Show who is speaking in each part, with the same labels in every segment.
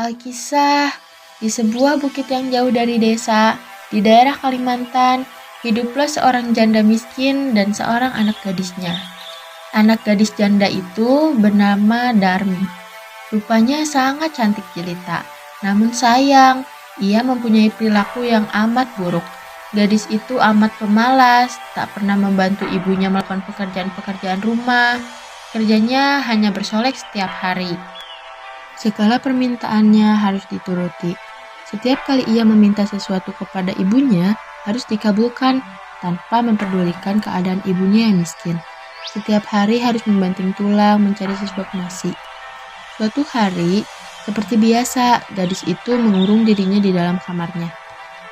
Speaker 1: Alkisah, di sebuah bukit yang jauh dari desa, di daerah Kalimantan, hiduplah seorang janda miskin dan seorang anak gadisnya. Anak gadis janda itu bernama Darmi. Rupanya sangat cantik jelita. Namun sayang, ia mempunyai perilaku yang amat buruk. Gadis itu amat pemalas, tak pernah membantu ibunya melakukan pekerjaan-pekerjaan rumah. Kerjanya hanya bersolek setiap hari. Segala permintaannya harus dituruti. Setiap kali ia meminta sesuatu kepada ibunya, harus dikabulkan tanpa memperdulikan keadaan ibunya yang miskin. Setiap hari harus membanting tulang mencari sesuap nasi. Suatu hari, seperti biasa, gadis itu mengurung dirinya di dalam kamarnya.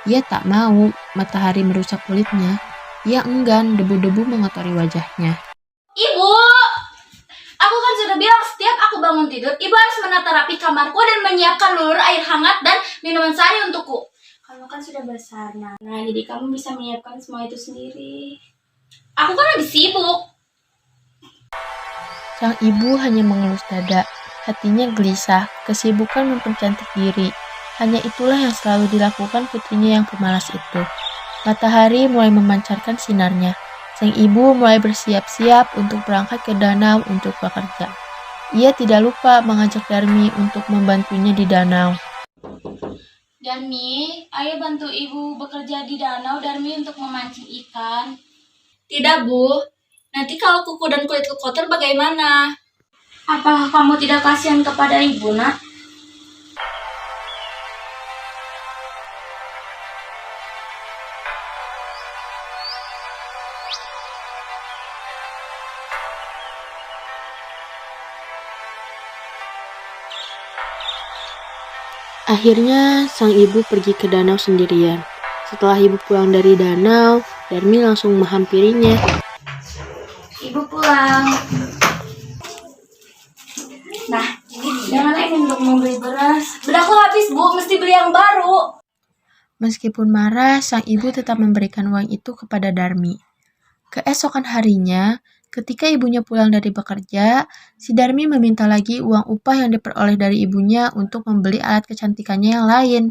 Speaker 1: Ia tak mau matahari merusak kulitnya. Ia enggan debu-debu mengotori wajahnya.
Speaker 2: Ibu, aku kan sudah bilang setiap aku bangun tidur, ibu harus menata rapi kamarku dan menyiapkan lur, air hangat, dan minuman sari untukku. Kamu kan sudah besar, nah jadi kamu bisa menyiapkan semua itu sendiri. Aku kan lagi sibuk.
Speaker 1: Sang ibu hanya mengelus dada. Hatinya gelisah, kesibukan mempercantik diri. Hanya itulah yang selalu dilakukan putrinya yang pemalas itu. Matahari mulai memancarkan sinarnya. Sang ibu mulai bersiap-siap untuk berangkat ke danau untuk bekerja. Ia tidak lupa mengajak Darmi untuk membantunya di danau.
Speaker 2: Darmi, ayo bantu ibu bekerja di danau, Darmi, untuk memancing ikan. Tidak, Bu. Nanti kalau kuku dan kulitku kotor bagaimana? Apakah kamu tidak kasihan kepada ibu, Nak?
Speaker 1: Akhirnya, sang ibu pergi ke danau sendirian. Setelah ibu pulang dari danau, Darmi langsung menghampirinya.
Speaker 2: Ibu pulang. Nah, jangan ingin untuk membeli beras. Bedakku habis, Bu. Mesti beli yang baru.
Speaker 1: Meskipun marah, sang ibu tetap memberikan uang itu kepada Darmi. Keesokan harinya, ketika ibunya pulang dari bekerja, si Darmi meminta lagi uang upah yang diperoleh dari ibunya untuk membeli alat kecantikannya yang lain.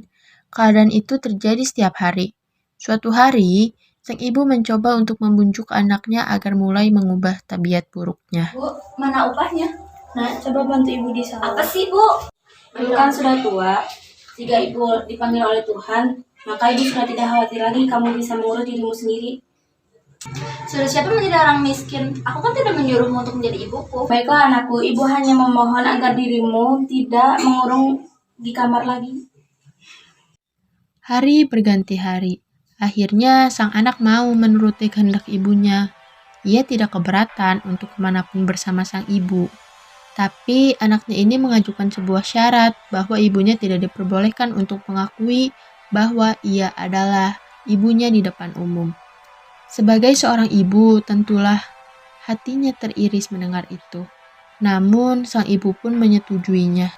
Speaker 1: Keadaan itu terjadi setiap hari. Suatu hari, sang ibu mencoba untuk membujuk anaknya agar mulai mengubah tabiat buruknya.
Speaker 2: Bu, mana upahnya? Nah, coba bantu ibu di sana. Apa sih, Bu? Ibu kan sudah tua. Jika ibu dipanggil oleh Tuhan, maka ibu sudah tidak khawatir lagi kamu bisa mengurus dirimu sendiri. Sudah siapa menjadi orang miskin? Aku kan tidak menyuruhmu untuk menjadi ibuku. Baiklah anakku, ibu hanya memohon agar dirimu tidak mengurung di kamar lagi.
Speaker 1: Hari berganti hari. Akhirnya sang anak mau menuruti kehendak ibunya. Ia tidak keberatan untuk kemanapun bersama sang ibu. Tapi anaknya ini mengajukan sebuah syarat bahwa ibunya tidak diperbolehkan untuk mengakui bahwa ia adalah ibunya di depan umum. Sebagai seorang ibu, tentulah hatinya teriris mendengar itu. Namun sang ibu pun menyetujuinya.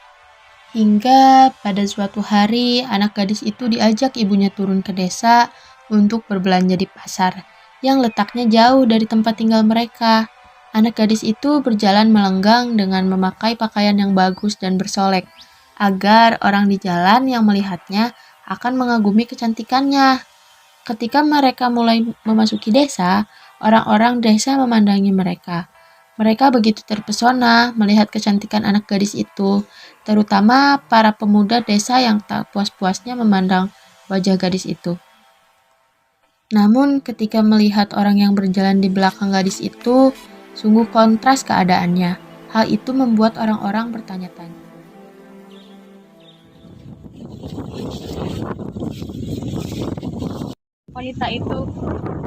Speaker 1: Hingga pada suatu hari, anak gadis itu diajak ibunya turun ke desa untuk berbelanja di pasar yang letaknya jauh dari tempat tinggal mereka. Anak gadis itu berjalan melenggang dengan memakai pakaian yang bagus dan bersolek, agar orang di jalan yang melihatnya akan mengagumi kecantikannya. Ketika mereka mulai memasuki desa, orang-orang desa memandangi mereka. Mereka begitu terpesona melihat kecantikan anak gadis itu, terutama para pemuda desa yang tak puas-puasnya memandang wajah gadis itu. Namun ketika melihat orang yang berjalan di belakang gadis itu, sungguh kontras keadaannya. Hal itu membuat orang-orang bertanya-tanya.
Speaker 3: Wanita itu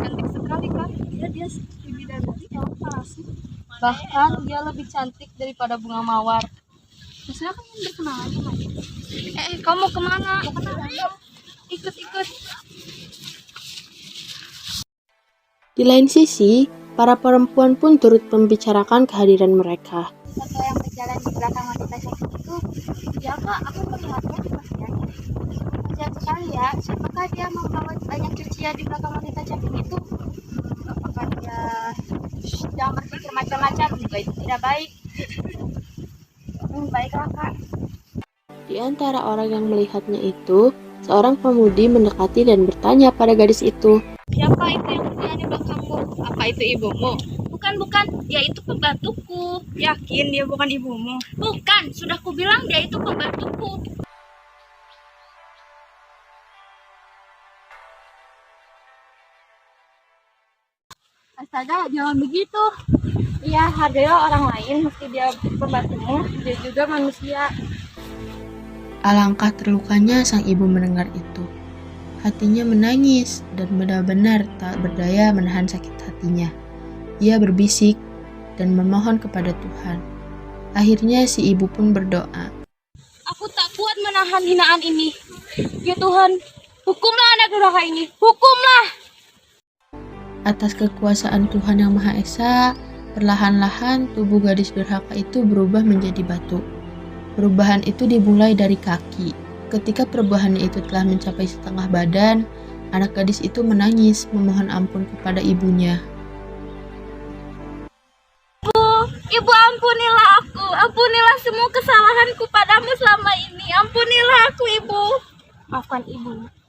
Speaker 3: cantik sekali kan? Dia tinggi dan tinggi. Bahkan dia lebih cantik daripada bunga mawar. Saya kan yang berkenalan sama dia. Kamu kemana? Mau kenalan? Ikut.
Speaker 1: Di lain sisi, para perempuan pun turut membicarakan kehadiran mereka.
Speaker 2: Foto yang berjalan di belakang wanita cantik itu, ya Kak, aku melihatnya di postingannya. Kasihan sekali ya, siapakah dia membawa banyak cucian di belakang wanita cantik itu? Apakah dia... jangan berpikir macam-macam, juga itu tidak baik. Baiklah Kak.
Speaker 1: Di antara orang yang melihatnya itu, seorang pemudi mendekati dan bertanya pada gadis itu.
Speaker 3: Siapa itu yang berdiri di belakangmu? Apa itu ibumu? Bukan, dia itu pembantuku. Yakin dia bukan ibumu? Bukan, sudah kubilang dia itu pembantuku. Astaga, jangan begitu. Iya, harganya orang lain, meski dia pembantumu, dia juga manusia.
Speaker 1: Alangkah terlukanya sang ibu mendengar itu. Hatinya menangis dan benar-benar tak berdaya menahan sakit hatinya. Ia berbisik dan memohon kepada Tuhan. Akhirnya si ibu pun berdoa.
Speaker 3: Aku tak kuat menahan hinaan ini. Ya Tuhan, hukumlah anak durhaka ini. Hukumlah!
Speaker 1: Atas kekuasaan Tuhan Yang Maha Esa, perlahan-lahan tubuh gadis durhaka itu berubah menjadi batu. Perubahan itu dimulai dari kaki. Ketika perubahannya itu telah mencapai setengah badan, anak gadis itu menangis memohon ampun kepada ibunya.
Speaker 3: Ibu, ampunilah aku. Ampunilah semua kesalahanku padamu selama ini. Ampunilah aku, Ibu. Maafkan Ibu.